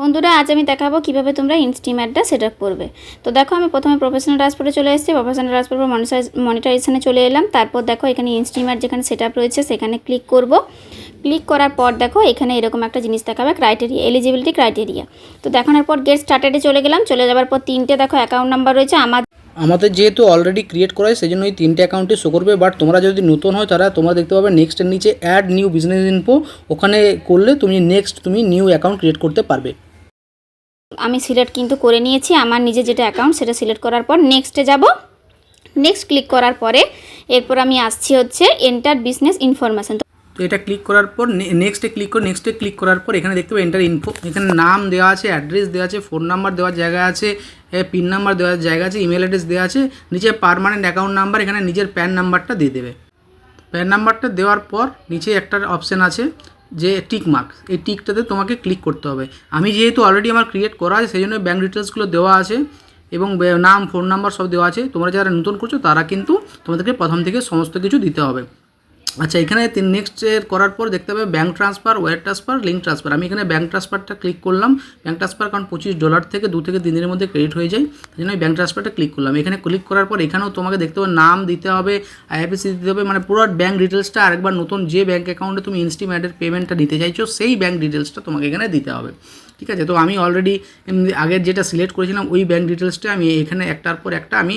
বন্ধুরা আজ আমি দেখাবো কিভাবে তোমরা ইনস্টিম্যাটটা সেট আপ করবে। তো দেখো আমি প্রথমে প্রফেশনাল ড্যাশবোর্ডে চলে এসেছি, প্রফেশনাল ড্যাশবোর্ডে মনিটাইজেশনে চলে এলাম। তারপর দেখো এখানে ইনস্টিম্যাট যেখানে সেট আপ রয়েছে সেখানে ক্লিক করব। ক্লিক করার পর দেখো এখানে এরকম একটা জিনিস দেখাবে ক্রাইটেরিয়া, এলিজিবিলিটি ক্রাইটেরিয়া। তো দেখানোর পর গেট স্টার্টেডে চলে গেলাম। চলে যাওয়ার পর তিনটে দেখো অ্যাকাউন্ট নাম্বার রয়েছে। আমাদের যেহেতু অলরেডি ক্রিয়েট করা হয় সেই জন্য এই তিনটে অ্যাকাউন্টে শো করবে। বাট তোমরা যদি নতুন হয় তারা তোমরা দেখতে পাবে নেক্সটের নিচে অ্যাড নিউ বিজনেস ইনফো, ওখানে করলে তুমি নিউ অ্যাকাউন্ট ক্রিয়েট করতে পারবে। আমি সিলেক্ট কিন্তু করে নিয়েছি আমার নিজে যেটা অ্যাকাউন্ট, সেটা সিলেক্ট করার পর নেক্সটে যাব। নেক্সট ক্লিক করার পরে এরপর আমি আসছি হচ্ছে এন্টার বিজনেস ইনফরমেশন। তো এটা ক্লিক করার পর নেক্সটে ক্লিক করার পর এখানে দেখতে পাবে এন্টার ইনফো। এখানে নাম দেওয়া আছে, অ্যাড্রেস দেওয়া আছে, ফোন নাম্বার দেওয়ার জায়গা আছে, পিন নাম্বার দেওয়ার জায়গা আছে, ইমেল অ্যাড্রেস দেওয়া আছে, নিচে পার্মানেন্ট অ্যাকাউন্ট নাম্বার, এখানে নিজের প্যান নাম্বারটা দিয়ে দেবে। প্যান নাম্বারটা দেওয়ার পর নিচে একটা অপশান আছে যে টিক মার্ক, এই টিকটাতে তোমাকে ক্লিক করতে হবে। আমি যেহেতু অলরেডি আমার ক্রিয়েট করা আছে সেই জন্য ব্যাঙ্ক ডিটেলসগুলো দেওয়া আছে এবং নাম ফোন নাম্বার সব দেওয়া আছে। তোমরা যারা নতুন করছো তারা কিন্তু তোমাদেরকে প্রথম থেকে সমস্ত কিছু দিতে হবে। আচ্ছা, এখানে নেক্সটের করার পর দেখতে পাবে bank transfer, wire transfer, link transfer. আমি এখানে ব্যাঙ্ক ট্রান্সফারটা ক্লিক করলাম। ব্যাঙ্ক ট্রান্সফার কারণ $25 থেকে 2 থেকে 3 দিনের মধ্যে ক্রেডিট হয়ে যায়, সেই জন্য আমি ব্যাঙ্ক ট্রান্সফারটা ক্লিক করলাম। এখানে ক্লিক করার পর এখানেও তোমাকে দেখতে হবে নাম দিতে হবে, আইএফএসসি দিতে হবে, মানে পুরো ব্যাঙ্ক ডিটেলসটা আরেকবার নতুন যে ব্যাঙ্ক অ্যাকাউন্টে তুমি ইনস্টিম্যাটের পেমেন্টটা নিতে চাইছো সেই ব্যাঙ্ক ডিটেলসটা তোমাকে এখানে দিতে হবে। ঠিক আছে, তো আমি অলরেডি আগের যেটা সিলেক্ট করেছিলাম ওই ব্যাঙ্ক ডিটেলসটা আমি এখানে একটার পর একটা আমি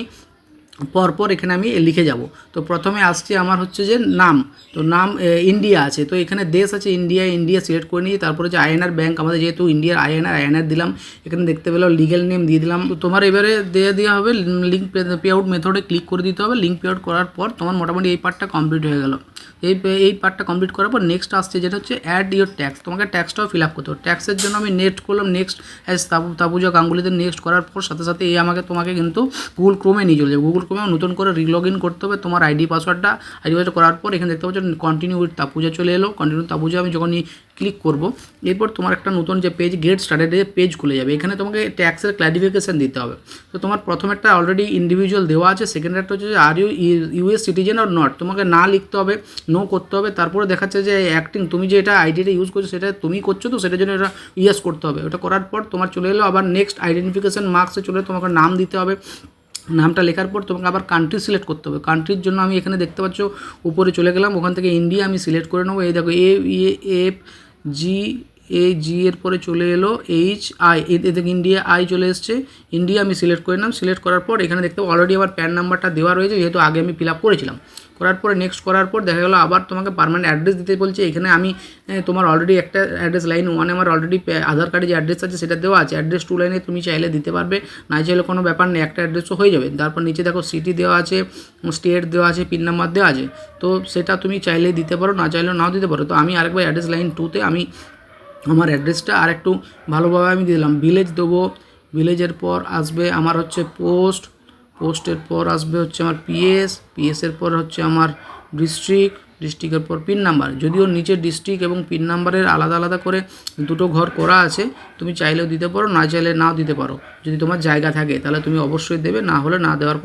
পরপর এখানে আমি লিখে যাব। তো প্রথমে আসছে আমার হচ্ছে যে নাম, তো নাম ইন্ডিয়া আছে, তো এখানে দেশ আছে ইন্ডিয়া সিলেক্ট করে নিই। তারপরে যে আইএনআর ব্যাঙ্ক, আমাদের যেহেতু ইন্ডিয়ার আইএনআর দিলাম, এখানে দেখতে পেলাম লিগ্যাল নেম দিয়ে দিলাম। তো তোমার এবারে দেওয়া হবে লিঙ্ক পে আউট মেথডে ক্লিক করে দিতে হবে। লিঙ্ক পে আউট করার পর তোমার মোটামুটি এই পার্টটা কমপ্লিট হয়ে গেল। এই পার্টটা কমপ্লিট করার পর নেক্সট আসছে যেটা হচ্ছে অ্যাড ইউর ট্যাক্স। তোমাকে ট্যাক্সটাও ফিল আপ করতে হবে। ট্যাক্সের জন্য আমি নেক্সট করলাম, নেক্সট অ্যাজ তাপুজা গাঙ্গুলিতে নেক্সট করার পর সাথে সাথে তোমাকে কিন্তু গুগল ক্রোমে নিয়ে চলে যাবে। গুগল ক্রোমে নতুন করে রিলগ ইন করতে হবে তোমার আইডি পাসওয়ার্ড করার পর এখানে দেখতে পাচ্ছ কন্টিনিউ উইথ তাপুজা চলে এলো। কন্টিনিউ তাপুজা আমি যখন ক্লিক করব এরপর তোমার একটা নতুন যে পেজ গেট স্টার্টেড পেজ খুলে যাবে। এখানে তোমাকে ট্যাক্সের ক্লারিফিকেশান দিতে হবে। তো তোমার প্রথম একটা অলরেডি ইন্ডিভিজুয়াল দেওয়া আছে, সেকেন্ড একটা হচ্ছে যে আর ইউএস সিটিজেন অর নট, তোমাকে না লিখতে হবে, নো করতে হবে। তারপরে দেখাচ্ছে যে অ্যাক্টিং, তুমি যে এটা আইডিটা ইউজ করছো সেটা তুমি করছো, তো সেটার জন্য এটা ইয়েস করতে হবে। ওটা করার পর তোমার চলে এলো আবার নেক্সট আইডেন্টিফিকেশান মার্কসে চলে তোমাকে নাম দিতে হবে। নামটা লেখার পর তোমাকে আবার কান্ট্রি সিলেক্ট করতে হবে। কান্ট্রির জন্য আমি এখানে দেখতে পাচ্ছ উপরে চলে গেলাম, ওখান থেকে ইন্ডিয়া আমি সিলেক্ট করে নেবো। এই দেখো জি এর পরে চলে এলো HI, এদিকে ইন্ডিয়া আই চলে এসছে, ইন্ডিয়া আমি সিলেক্ট করে নিলাম। সিলেক্ট করার পর এখানে দেখতে পাবো অলরেডি আমার প্যান নাম্বারটা দেওয়া রয়েছে, যেহেতু আগে আমি ফিল আপ করেছিলাম। করার পরে নেক্সট করার পর দেখা গেলো আবার তোমাকে পার্মানেন্ট অ্যাড্রেস দিতে বলছে। এখানে আমি তোমার অলরেডি একটা অ্যাড্রেস লাইন 1 আমার অলরেডি আধার কার্ডে যে অ্যাড্রেস আছে সেটা দেওয়া আছে। অ্যাড্রেস 2 লাইনে তুমি চাইলে দিতে পারবে, না চাইলে কোনো ব্যাপার নেই, একটা অ্যাড্রেসও হয়ে যাবে। তারপর নিচে দেখো সিটি দেওয়া আছে, স্টেট দেওয়া আছে, পিন নাম্বার দেওয়া আছে, তো সেটা তুমি চাইলে দিতে পারো, না চাইলেও নাও দিতে পারো। তো আমি আরেকবার অ্যাড্রেস লাইন 2তে আমি আমার অ্যাড্রেসটা আর একটু ভালোভাবে আমি দিলাম। ভিলেজ দেবো, ভিলেজের পর আসবে আমার হচ্ছে পোস্টের পর আসবে হচ্ছে আমার পিএসের পর হচ্ছে আমার ডিস্ট্রিক্টের পর পিন নাম্বার। যদিও নিচে ডিস্ট্রিক্ট এবং পিন নাম্বারের আলাদা আলাদা করে দুটো ঘর করা আছে, তুমি চাইলেও দিতে পারো, না চাইলে নাও দিতে পারো। যদি তোমার জায়গা থাকে তাহলে তুমি অবশ্যই দেবে, না হলে না দেওয়ার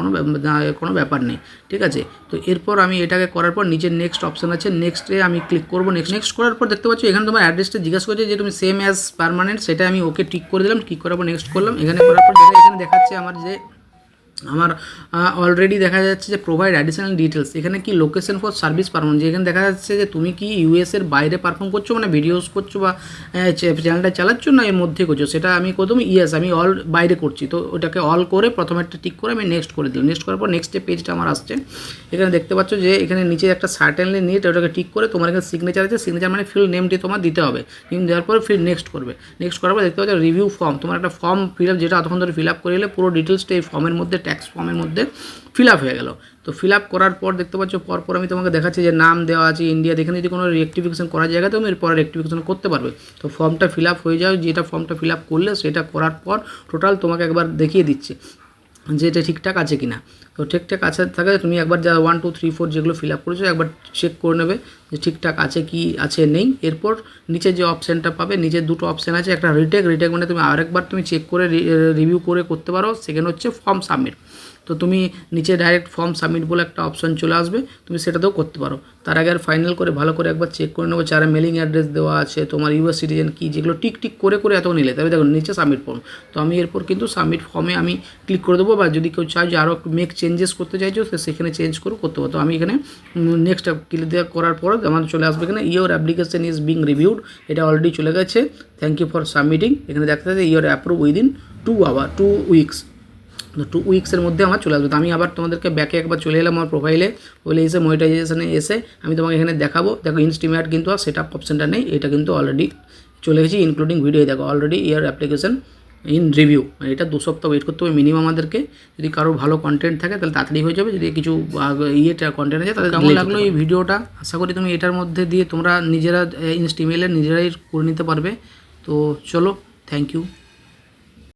কোনো ব্যাপার নেই। ঠিক আছে, তো এরপর আমি এটাকে করার পর নিচে নেক্সট অপশান আছে, নেক্সটে আমি ক্লিক করবো। নেক্সট করার পর দেখতে পাচ্ছ এখানে তোমার অ্যাড্রেসটা জিজ্ঞাসা করছে যে তুমি সেম অ্যাজ পার্মানেন্ট, সেটা আমি ওকে টিক করে দিলাম। টিক করার পর নেক্সট করলাম। এখানে করার পর এখানে দেখাচ্ছে আমার অলরেডি দেখা যাচ্ছে যে প্রোভাইড অ্যাডিশনাল ডিটেলস। এখানে কি লোকেশন ফর সার্ভিস পারফর্ম, যে এখানে দেখা যাচ্ছে যে তুমি কি ইউএসের বাইরে পারফর্ম করছো, মানে ভিডিওস করছো বা চ্যানেলটা চালাচ্ছ, না এর মধ্যে করছো। সেটা আমি প্রথমে ইয়েস আমি বাইরে করছি, তো ওটাকে অল করে প্রথমে একটা টিক করে আমি নেক্সট করে দিলাম। নেক্সট করার পর নেক্সট যে পেজটা আমার আসছে, এখানে দেখতে পাচ্ছ যে এখানে নিচে একটা সার্টেনলি নিট, ওটাকে টিক করে তোমার এখানে সিগনেচার আছে, সিগনেচার মানে ফিল নেমটি তোমার দিতে হবে। দেওয়ার পর ফির নেক্সট করবে। নেক্সট করার পর দেখতে পাচ্ছ রিভিউ ফর্ম, তোমার একটা ফর্ম ফিল আপ, যেটা এতক্ষণ ধরে ফিল আপ করে এলে পুরো ডিটেলসটা এই ফর্মের মধ্যে ট্যাক্স ফর্মের মধ্যে ফিল আপ হয়ে গেল। তো ফিল আপ করার পর দেখতে পাচ্ছ পরপর আমি তোমাকে দেখাচ্ছি যে নাম দেওয়া আছে ইন্ডিয়া। এখানে যদি কোনো রেক্টিফিকেশন করার জায়গায় তুমি এরপর রেক্টিফিকেশন করতে পারবে। তো ফর্মটা ফিল আপ হয়ে যাও, যেটা ফর্মটা ফিল আপ করলে সেটা করার পর টোটাল তোমাকে একবার দেখিয়ে দিচ্ছে যে এটা ঠিকঠাক আছে কিনা। তো ঠিকঠাক আছে থাকে তুমি একবার যা 1 2 3 4 যেগুলো ফিল আপ করেছো একবার চেক করে নেবে। যে ঠিকঠাক আছে কি আছে নেই। এরপর নিচে যে অপশানটা পাবে, নিচে দুটো অপশান আছে, একটা রিটেক মানে তুমি আরেকবার তুমি চেক করে রিভিউ করে করতে পারো। সেকেন্ড হচ্ছে ফর্ম সাবমিট। তো তুমি নিচে ডাইরেক্ট ফর্ম সাবমিট বলে একটা অপশান চলে আসবে, তুমি সেটাতেও করতে পারো। তার আগে আর ফাইনাল করে ভালো করে একবার চেক করে নেবো যারা মেলিং অ্যাড্রেস দেওয়া আছে, তোমার ইউএস সিটিজেন কি, যেগুলো টিক করে এত নিলে তবে দেখো নিচে সাবমিট ফর্ম। তো আমি এরপর কিন্তু সাবমিট ফর্মে আমি ক্লিক করে দেবো, বা যদি কেউ চাই যে আরও মেক চেঞ্জেস করতে চাইছো সেখানে চেঞ্জ করতে পারো। তো আমি এখানে নেক্সট ক্লিক দেওয়া করার পর আমার চলে আসবে এখানে your application is being reviewed, এটা অলরেডি চলে গেছে। Thank you for submitting. এখানে দেখতে পাচ্ছি ইয়োর অ্যাপ্রুভ উইদিন 2 উইকস। তো 2 উইক্সের মধ্যে আমার চলে আসবে। তো আমি আবার তোমাদেরকে ব্যাকে একবার চলে এলাম আমার প্রোফাইলে, বলে এসে মনিটাইজেশনে এসে আমি তোমাকে এখানে দেখাবো। দেখো ইনস্টিমেট কিন্তু আর সেট আপ অপশানটা নেই, এটা কিন্তু অলরেডি চলে গেছি ইনক্লুডিং ভিডিও। দেখো already year application in review, মানে এটা 2 সপ্তাহ ওয়েট করতে হবে মিনিমাম আমাদেরকে। যদি কারো ভালো কন্টেন্ট থাকে তাহলে তাড়াতাড়ি হয়ে যাবে, যদি কিছু কন্টেন্ট আছে তাহলে কেমন লাগলো এই ভিডিওটা। আশা করি তুমি এটার মধ্যে দিয়ে তোমরা নিজেরা ইনস্টিমেলে নিজেরাই করে নিতে পারবে। তো চলো, থ্যাংক ইউ।